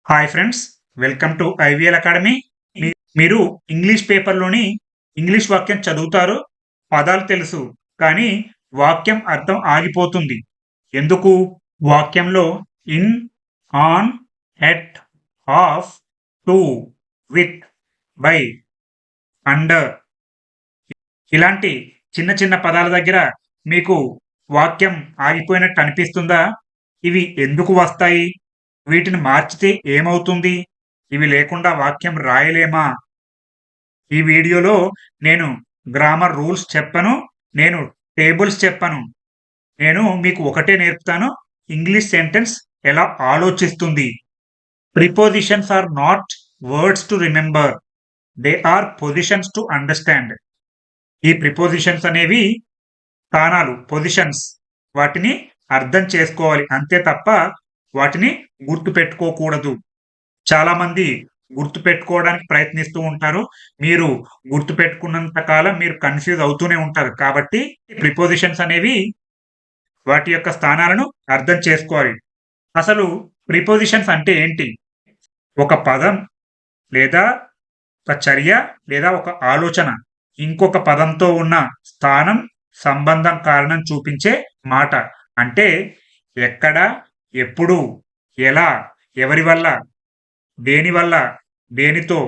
Hi friends, welcome to IVL academy. మీరు English పేపర్లోని English వాక్యం చదువుతారు, పదాలు తెలుసు, కానీ వాక్యం అర్థం ఆగిపోతుంది. ఎందుకు? వాక్యంలో in, on, at, of, to, with, by, under ఇలాంటి చిన్న చిన్న పదాల దగ్గర మీకు వాక్యం ఆగిపోయినట్టు అనిపిస్తుందా? ఇవి ఎందుకు వస్తాయి? వీటిని మార్చితే ఏమవుతుంది? ఇవి లేకుండా వాక్యం రాయలేమా? ఈ వీడియోలో నేను గ్రామర్ రూల్స్ చెప్పను, నేను టేబుల్స్ చెప్పను. నేను మీకు ఒకటే నేర్పుతాను, ఇంగ్లీష్ సెంటెన్స్ ఎలా ఆలోచిస్తుంది. Prepositions are not words to remember, they are positions to understand. ఈ ప్రిపోజిషన్స్ అనేవి స్థానాలు, పొజిషన్స్. వాటిని అర్థం చేసుకోవాలి అంతే తప్ప వాటిని గుర్తు పెట్టుకోకూడదు. చాలా మంది గుర్తు పెట్టుకోవడానికి ప్రయత్నిస్తూ ఉంటారు. మీరు గుర్తు పెట్టుకున్నంత కాలం మీరు కన్ఫ్యూజ్ అవుతూనే ఉంటారు. కాబట్టి ప్రిపోజిషన్స్ అనేవి వాటి యొక్క స్థానాలను అర్థం చేసుకోవాలి. అసలు ప్రిపోజిషన్స్ అంటే ఏంటి? ఒక పదం లేదా ఒక చర్య లేదా ఒక ఆలోచన ఇంకొక పదంతో ఉన్న స్థానం, సంబంధం, కారణం చూపించే మాట. అంటే ఎక్కడ, ఎప్పుడు, ఎలా, ఎవరి వల్ల, దేని వల్ల, దేనితో,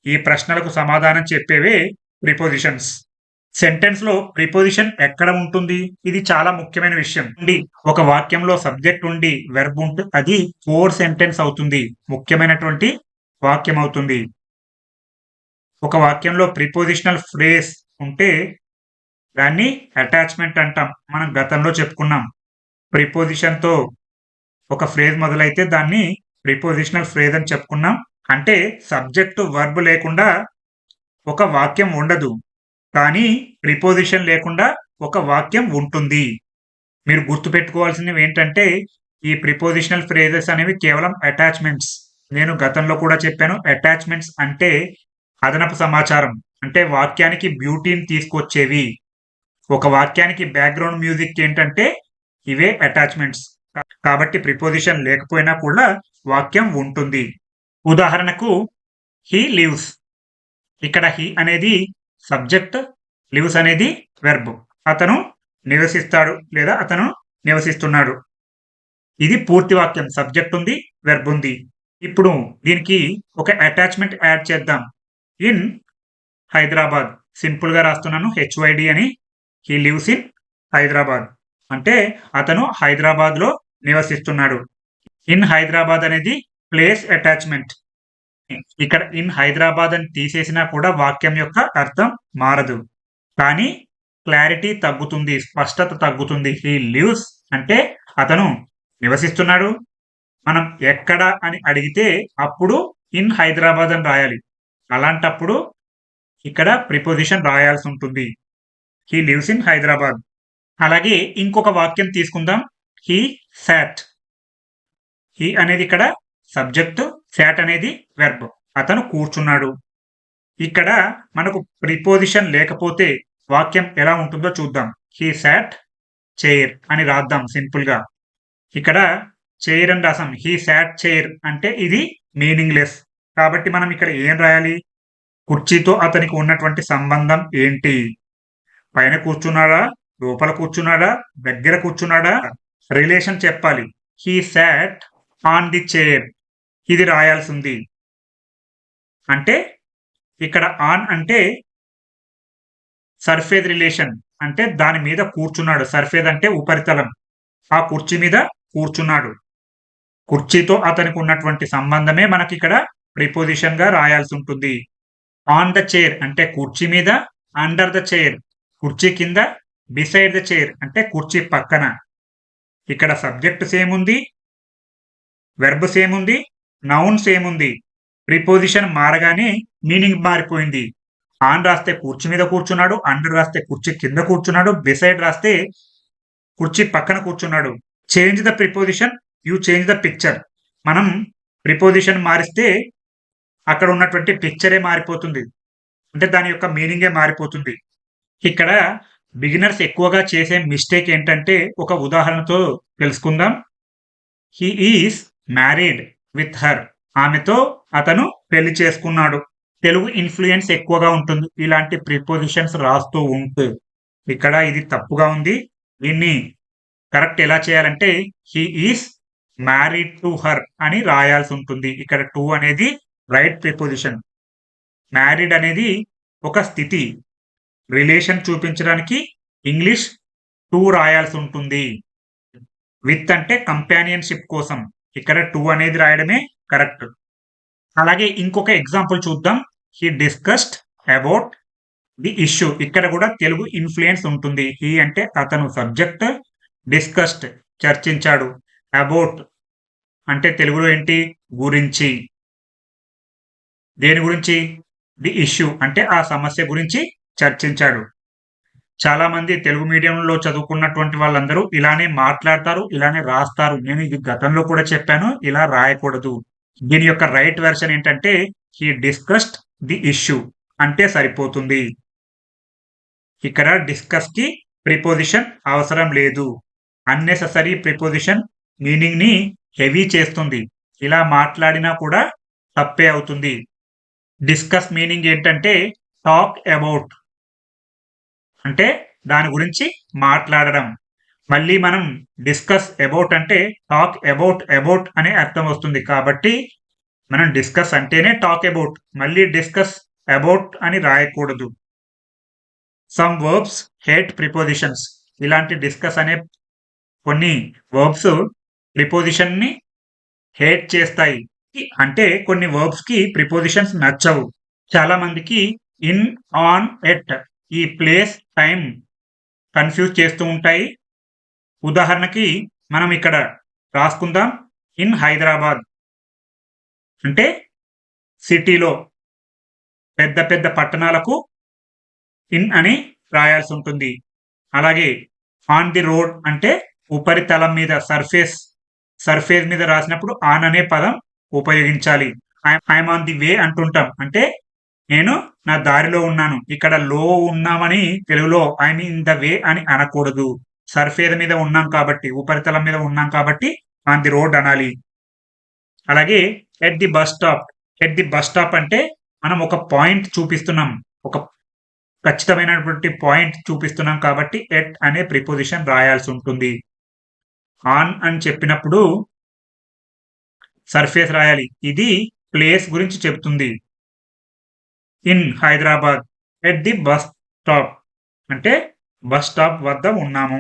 ఈ ప్రశ్నలకు సమాధానం చెప్పేవే ప్రిపోజిషన్స్. సెంటెన్స్ లో ప్రిపోజిషన్ ఎక్కడ ఉంటుంది? ఇది చాలా ముఖ్యమైన విషయం. ఒక వాక్యంలో సబ్జెక్ట్ ఉండి వెర్బ్ ఉంటే అది కోర్ సెంటెన్స్ అవుతుంది, ముఖ్యమైనటువంటి వాక్యం అవుతుంది. ఒక వాక్యంలో ప్రిపోజిషనల్ ఫ్రేజ్ ఉంటే దాన్ని అటాచ్మెంట్ అంటాం. మనం గతంలో చెప్పుకున్నాం. ప్రిపోజిషన్ తో ఒక ఫ్రేజ్ మొదలైతే దాన్ని ప్రిపోజిషనల్ ఫ్రేజ్ అని చెప్పుకున్నాం. అంటే సబ్జెక్టు వర్బ్ లేకుండా ఒక వాక్యం ఉండదు, కానీ ప్రిపోజిషన్ లేకుండా ఒక వాక్యం ఉంటుంది. మీరు గుర్తుపెట్టుకోవాల్సినవి ఏంటంటే ఈ ప్రిపోజిషనల్ ఫ్రేజెస్ అనేవి కేవలం అటాచ్మెంట్స్. నేను గతంలో కూడా చెప్పాను, అటాచ్మెంట్స్ అంటే అదనపు సమాచారం, అంటే వాక్యానికి బ్యూటీని తీసుకొచ్చేవి. ఒక వాక్యానికి బ్యాక్గ్రౌండ్ మ్యూజిక్ ఏంటంటే ఇవే అటాచ్మెంట్స్. కాబట్టి ప్రిపోజిషన్ లేకపోయినా కూడా వాక్యం ఉంటుంది. ఉదాహరణకు హీ లివ్స్. ఇక్కడ హీ అనేది సబ్జెక్ట్, లివ్స్ అనేది వెర్బ్. అతను నివసిస్తాడు లేదా అతను నివసిస్తున్నాడు. ఇది పూర్తి వాక్యం, సబ్జెక్ట్ ఉంది, వెర్బ్ ఉంది. ఇప్పుడు దీనికి ఒక అటాచ్మెంట్ యాడ్ చేద్దాం. ఇన్ హైదరాబాద్. సింపుల్ గా రాస్తున్నాను, హెచ్వైడి అని. హీ లివ్స్ ఇన్ హైదరాబాద్ అంటే అతను హైదరాబాద్ లో నివసిస్తున్నాడు. ఇన్ హైదరాబాద్ అనేది ప్లేస్ అటాచ్మెంట్. ఇక్కడ ఇన్ హైదరాబాద్ అని తీసేసినా కూడా వాక్యం యొక్క అర్థం మారదు, కానీ క్లారిటీ తగ్గుతుంది, స్పష్టత తగ్గుతుంది. హీ లివ్స్ అంటే అతను నివసిస్తున్నాడు. మనం ఎక్కడ అని అడిగితే అప్పుడు ఇన్ హైదరాబాద్ అని రాయాలి. అలాంటప్పుడు ఇక్కడ ప్రిపోజిషన్ రాయాల్సి ఉంటుంది. He lives in Hyderabad. అలాగే ఇంకొక వాక్యం తీసుకుందాం. He short. హీ అనేది ఇక్కడ సబ్జెక్ట్, సాట్ అనేది వెర్బ్. అతను కూర్చున్నాడు. ఇక్కడ మనకు ప్రిపోజిషన్ లేకపోతే వాక్యం ఎలా ఉంటుందో చూద్దాం. హీ సాట్ చైర్ అని రాద్దాం సింపుల్ గా. ఇక్కడ చైర్ అని రాసాం. హీ సాట్ చైర్ అంటే ఇది మీనింగ్ లెస్. కాబట్టి మనం ఇక్కడ ఏం రాయాలి? కుర్చీతో అతనికి ఉన్నటువంటి సంబంధం ఏంటి? పైన కూర్చున్నాడా, లోపల కూర్చున్నాడా, దగ్గర కూర్చున్నాడా, రిలేషన్ చెప్పాలి. He sat on the chair, ఇది రాయాల్సి ఉంది. అంటే ఇక్కడ ఆన్ అంటే సర్ఫేస్ రిలేషన్, అంటే దాని మీద కూర్చున్నాడు. సర్ఫేస్ అంటే ఉపరితలం. ఆ కుర్చీ మీద కూర్చున్నాడు. కుర్చీతో అతనికి ఉన్నటువంటి సంబంధమే మనకి ఇక్కడ ప్రిపోజిషన్ గా రాయాల్సి ఉంటుంది. ఆన్ ద చైర్ అంటే కుర్చీ మీద, అండర్ ద చైర్ కుర్చీ కింద, బిసైడ్ ద చైర్ అంటే కుర్చీ పక్కన. ఇక్కడ సబ్జెక్ట్ సేమ్ ఉంది, వెర్బ్ సేమ్ ఉంది, నౌన్ సేమ్ ఉంది. ప్రిపోజిషన్ మారగానే మీనింగ్ మారిపోయింది. ఆన్ రాస్తే కుర్చీ మీద కూర్చున్నాడు, అండర్ రాస్తే కుర్చీ కింద కూర్చున్నాడు, బిసైడ్ రాస్తే కుర్చీ పక్కన కూర్చున్నాడు. Change the preposition, you change the picture. మనం ప్రిపోజిషన్ మారిస్తే అక్కడ ఉన్నటువంటి పిక్చరే మారిపోతుంది, అంటే దాని యొక్క మీనింగే మారిపోతుంది. ఇక్కడ బిగినర్స్ ఎక్కువగా చేసే మిస్టేక్ ఏంటంటే ఒక ఉదాహరణతో తెలుసుకుందాం. He is married with her. ఆమెతో అతను పెళ్లి చేసుకున్నాడు. తెలుగు ఇన్‌ఫ్లూయెన్స్ ఎక్కువగా ఉంటుంది. ఇలాంటి ప్రిపోజిషన్స్ రాస్తూ ఉంటే. ఇక్కడ ఇది తప్పుగా ఉంది. దీన్ని కరెక్ట్ ఎలా చేయాలంటే he is married to her అని రాయాల్సి ఉంటుంది. ఇక్కడ టు అనేది రైట్ ప్రిపోజిషన్. మ్యారీడ్ అనేది ఒక స్థితి. రిలేషన్ చూపించడానికి ఇంగ్లీష్ టు రాయాల్సి ఉంటుంది. విత్ అంటే కంపానియన్‌షిప్ కోసం. ఇక్కడ టు అనేది రాయడమే కరెక్ట్. అలాగే ఇంకొక ఎగ్జాంపుల్ చూద్దాం. హి డిస్కస్డ్ అబౌట్ ది ఇష్యూ. ఇక్కడ కూడా తెలుగు ఇన్‌ఫ్లూయెన్స్ ఉంటుంది. హి అంటే అతను సబ్జెక్ట్, డిస్కస్డ్ చర్చించాడు, అబౌట్ అంటే తెలుగులో ఏంటి గురించి. దేని గురించి? ది ఇష్యూ అంటే ఆ సమస్య గురించి చర్చించాడు. చాలా మంది తెలుగు మీడియంలో చదువుకున్నటువంటి వాళ్ళందరూ ఇలానే మాట్లాడతారు, ఇలానే రాస్తారు. నేను ఇది గతంలో కూడా చెప్పాను. ఇలా రాయకూడదు. దీని యొక్క రైట్ వెర్షన్ ఏంటంటే హి డిస్కస్డ్ ది ఇష్యూ అంటే సరిపోతుంది. ఇక్కడ డిస్కస్ కి ప్రిపోజిషన్ అవసరం లేదు. అన్నెసెసరీ ప్రిపోజిషన్ మీనింగ్ ని హెవీ చేస్తుంది. ఇలా మాట్లాడినా కూడా తప్పే అవుతుంది. డిస్కస్ మీనింగ్ ఏంటంటే టాక్ అబౌట్ అంటే దాని గురించి మాట్లాడడం. మళ్ళీ మనం డిస్కస్ అబౌట్ అంటే టాక్ అబౌట్ అనే అర్థం వస్తుంది. కాబట్టి మనం డిస్కస్ అంటేనే టాక్ అబౌట్. మళ్ళీ డిస్కస్ అబౌట్ అని రాయకూడదు. Some verbs hate prepositions. ఇలాంటి డిస్కస్ అనే కొన్ని వర్బ్స్ ప్రిపోజిషన్ ని హేట్ చేస్తాయి. అంటే కొన్ని వర్బ్స్ కి ప్రిపోజిషన్స్ నచ్చవు. చాలా మందికి ఇన్, ఆన్, ఎట్ ఈ ప్లేస్, టైం కన్ఫ్యూజ్ చేస్తూ ఉంటాయి. ఉదాహరణకి మనం ఇక్కడ రాసుకుందాం ఇన్ హైదరాబాద్ అంటే సిటీలో పెద్ద పెద్ద పట్టణాలకు ఇన్ అని రాయాల్సి ఉంటుంది. అలాగే ఆన్ ది రోడ్ అంటే ఉపరితలం మీద సర్ఫేస్ మీద రాసినప్పుడు ఆన్ అనే పదం ఉపయోగించాలి. ఐఎమ్ ఆన్ ది వే అంటుంటాం. అంటే నేను నా దారిలో ఉన్నాను. ఇక్కడ లో ఉన్నామని తెలుగులో ఐఎమ్ ఇన్ ద వే అని అనకూడదు. సర్ఫేస్ మీద ఉన్నాం కాబట్టి, ఉపరితలం మీద ఉన్నాం కాబట్టి ఆన్ ది రోడ్ అనాలి. అలాగే at the bus stop. At the bus stop అంటే మనం ఒక పాయింట్ చూపిస్తున్నాం. ఒక ఖచ్చితమైనటువంటి పాయింట్ చూపిస్తున్నాం కాబట్టి ఎట్ అనే ప్రిపోజిషన్ రాయాల్సి ఉంటుంది. ఆన్ అని చెప్పినప్పుడు సర్ఫేస్ రాయాలి. ఇది ప్లేస్ గురించి చెప్తుంది. In Hyderabad at the bus stop అంటే బస్ స్టాప్ వద్ద ఉన్నాము.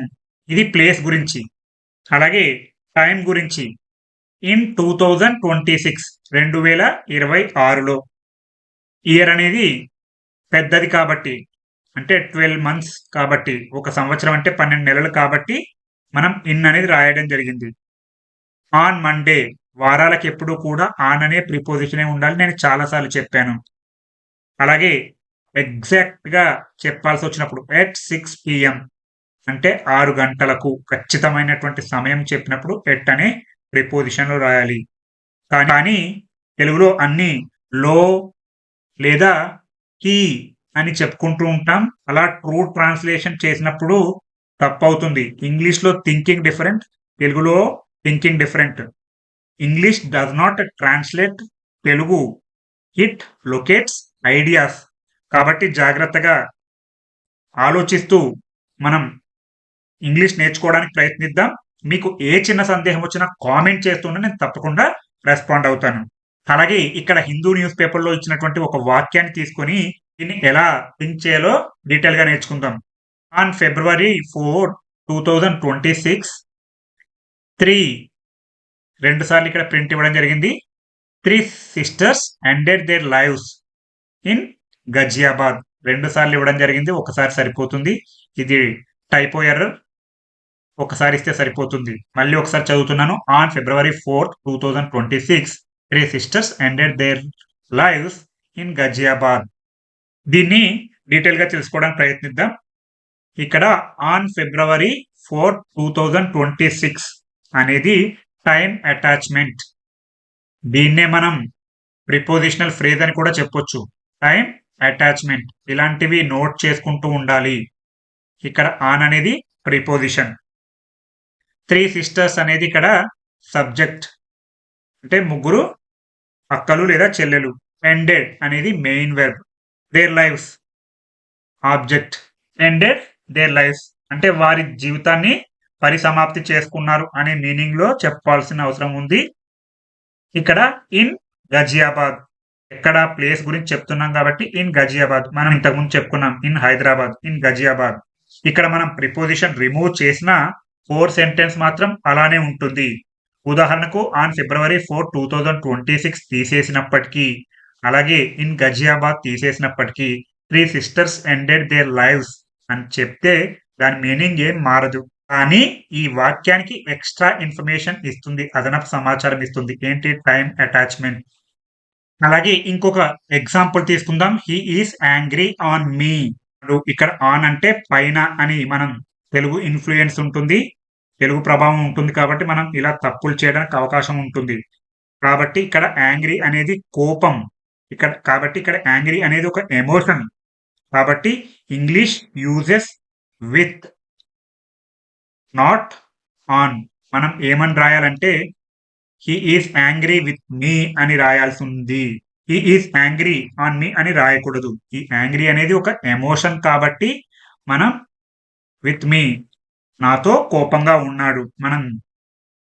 ఇది ప్లేస్ గురించి. అలాగే టైం గురించి ఇన్ 2026 2026లో ఇయర్ అనేది పెద్దది కాబట్టి అంటే 12 మంత్స్ కాబట్టి ఒక సంవత్సరం అంటే 12 నెలలు కాబట్టి మనం ఇన్ అనేది రాయడం జరిగింది. ఆన్ మండే వారాలకు ఎప్పుడు కూడా ఆన్ అనే ప్రిపోజిషనే ఉండాలి. నేను చాలాసార్లు చెప్పాను. అలాగే ఎగ్జాక్ట్ గా చెప్పాల్సి వచ్చినప్పుడు ఎట్ 6 PM అంటే 6 గంటలకు ఖచ్చితమైనటువంటి సమయం చెప్పినప్పుడు ఎట్ అనే ప్రిపోజిషన్‌లో రాయాలి. కానీ తెలుగులో అన్నీ లో లేదా హీ అని చెప్పుకుంటూ ఉంటాం. అలా ట్రూ ట్రాన్స్‌లేషన్ చేసినప్పుడు తప్పవుతుంది. ఇంగ్లీష్‌లో థింకింగ్ డిఫరెంట్. తెలుగులో thinking different. English does not translate Telugu. It locates ideas. కాబట్టి జాగ్రత్తగా ఆలోచిస్తూ మనం ఇంగ్లీష్ నేర్చుకోవడానికి ప్రయత్నిద్దాం. మీకు ఏ చిన్న సందేహం వచ్చినా కామెంట్ చేస్తూనే నేను తప్పకుండా రెస్పాండ్ అవుతాను. అలాగే ఇక్కడ హిందూ న్యూస్ పేపర్‌లో ఇచ్చినటువంటి ఒక వాక్యాన్ని తీసుకొని దీన్ని ఎలా థింక్ చేయాలో డీటెయిల్‌గా నేర్చుకుందాం. ఆన్ ఫిబ్రవరి 4, 2026 3 2 సార్లు ఇక్కడ ప్రింట్ ఇవ్వడం జరిగింది. 3 sisters ended their lives in Ghaziabad. 2 సార్లు ఇవ్వడం జరిగింది. ఒకసారి సరిపోతుంది. ఇది టైపో ఎర్రర్. ఒకసారి ఇస్తే సరిపోతుంది. మళ్ళీ ఒకసారి చదువుతున్నాను. On February 4, 2026 3 sisters ended their lives in Ghaziabad. దీన్ని డీటెయిల్ గా తెలుసుకోవడానికి ప్రయత్నిద్దాం. ఇక్కడ ఆన్ ఫిబ్రవరి 4, 2026 అనేది టైం అటాచ్మెంట్. దీన్నే మనం ప్రిపోజిషనల్ ఫ్రేజ్ అని కూడా చెప్పొచ్చు. Time attachment. ఇలాంటివి నోట్ చేసుకుంటూ ఉండాలి. ఇక్కడ ఆన్ అనేది ప్రిపోజిషన్. 3 సిస్టర్స్ అనేది ఇక్కడ సబ్జెక్ట్. అంటే ముగ్గురు అక్కలు లేదా చెల్లెలు. ఎండెడ్ అనేది main verb. There lives object. Ended their lives అంటే వారి జీవితాన్ని పరిసమాప్తి చేసుకున్నారు అనే మీనింగ్ లో చెప్పాల్సిన అవసరం ఉంది. ఇక్కడ ఇన్ గజియాబాద్ ఎక్కడ ప్లేస్ గురించి చెప్తున్నాం కాబట్టి ఇన్ గజియాబాద్. మనం ఇంతకుముందు చెప్పుకున్నాం ఇన్ హైదరాబాద్, ఇన్ గజియాబాద్. ఇక్కడ మనం ప్రిపోజిషన్ రిమూవ్ చేసిన కోర్ సెంటెన్స్ మాత్రం అలానే ఉంటుంది. ఉదాహరణకు ఆన్ ఫిబ్రవరి 4, 2026 తీసేసినప్పటికీ, అలాగే ఇన్ గజియాబాద్ తీసేసినప్పటికీ 3 సిస్టర్స్ ఎండెడ్ దేర్ లైవ్స్ అని చెప్తే దాని మీనింగ్ ఏం మారదు. కానీ ఈ వాక్యానికి ఎక్స్ట్రా ఇన్ఫర్మేషన్ ఇస్తుంది, అదనపు సమాచారం ఇస్తుంది. ఏంటి? Time attachment. అలాగే ఇంకొక ఎగ్జాంపుల్ తీసుకుందాం. He is angry on me. ఇక్కడ ఆన్ అంటే పైన అని మనం తెలుగు ఇన్ఫ్లుయెన్స్ ఉంటుంది, తెలుగు ప్రభావం ఉంటుంది కాబట్టి మనం ఇలా తప్పులు చేయడానికి అవకాశం ఉంటుంది. కాబట్టి ఇక్కడ యాంగ్రీ అనేది కోపం. కాబట్టి ఇక్కడ యాంగ్రీ అనేది ఒక ఎమోషన్. కాబట్టి English uses with not on. మనం ఏమని రాయాలంటే he is angry with me అని రాయాల్సి ఉంది. He is angry on me అని రాయకూడదు. ఈ యాంగ్రీ అనేది ఒక ఎమోషన్ కాబట్టి మనం విత్ మీ నాతో కోపంగా ఉన్నాడు మనం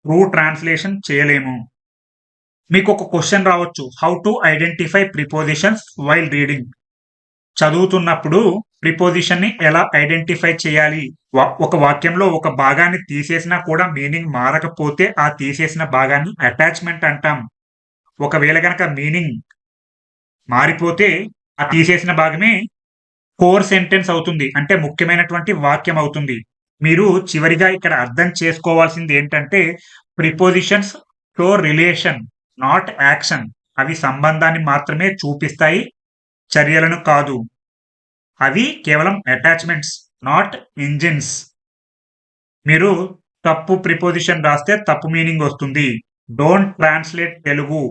ట్రూ ట్రాన్స్లేషన్ చేయలేము. మీకు ఒక క్వశ్చన్ రావచ్చు, how to identify prepositions while reading. చదువుతున్నప్పుడు ప్రిపోజిషన్ ని ఎలా ఐడెంటిఫై చేయాలి? ఒక వాక్యంలో ఒక భాగాన్ని తీసేసినా కూడా మీనింగ్ మారకపోతే ఆ తీసేసిన భాగాన్ని అటాచ్మెంట్ అంటాం. ఒకవేళ గనక మీనింగ్ మారిపోతే ఆ తీసేసిన భాగమే కోర్ సెంటెన్స్ అవుతుంది, అంటే ముఖ్యమైనటువంటి వాక్యం అవుతుంది. మీరు చివరిగా ఇక్కడ అర్థం చేసుకోవాల్సింది ఏంటంటే prepositions show relation not action. అవి సంబంధాన్ని మాత్రమే చూపిస్తాయి, చర్యలను కాదు. అవి కేవలం అటాచ్మెంట్స్, నాట్ ఇంజిన్స్. మీరు తప్పు ప్రిపోజిషన్ రాస్తే తప్పు మీనింగ్ వస్తుంది. Don't translate Telugu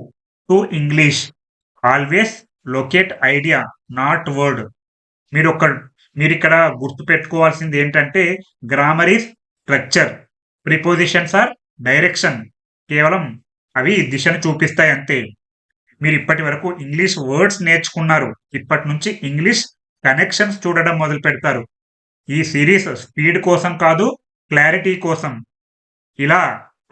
to English. Always locate idea not word. మీరు ఇక్కడ గుర్తు పెట్టుకోవాల్సింది ఏంటంటే grammar is structure, prepositions are direction. కేవలం అవి దిశను చూపిస్తాయి అంతే. మీరు ఇప్పటి వరకు ఇంగ్లీష్ వర్డ్స్ నేర్చుకున్నారు. ఇప్పటి నుంచి ఇంగ్లీష్ కనెక్షన్స్ చూడడం మొదలు పెడతారు. ఈ సిరీస్ స్పీడ్ కోసం కాదు, క్లారిటీ కోసం. ఇలా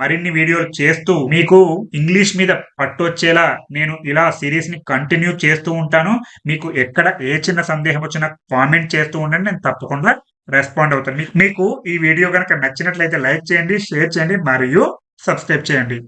మరిన్ని వీడియోలు చేస్తూ మీకు ఇంగ్లీష్ మీద పట్టు వచ్చేలా నేను ఇలా సిరీస్ ని కంటిన్యూ చేస్తూ ఉంటాను. మీకు ఎక్కడ ఏ చిన్న సందేహం వచ్చినా కామెంట్ చేస్తూ ఉండండి, నేను తప్పకుండా రెస్పాండ్ అవుతాను. మీకు ఈ వీడియో కనుక నచ్చినట్లయితే లైక్ చేయండి, షేర్ చేయండి మరియు సబ్స్క్రైబ్ చేయండి.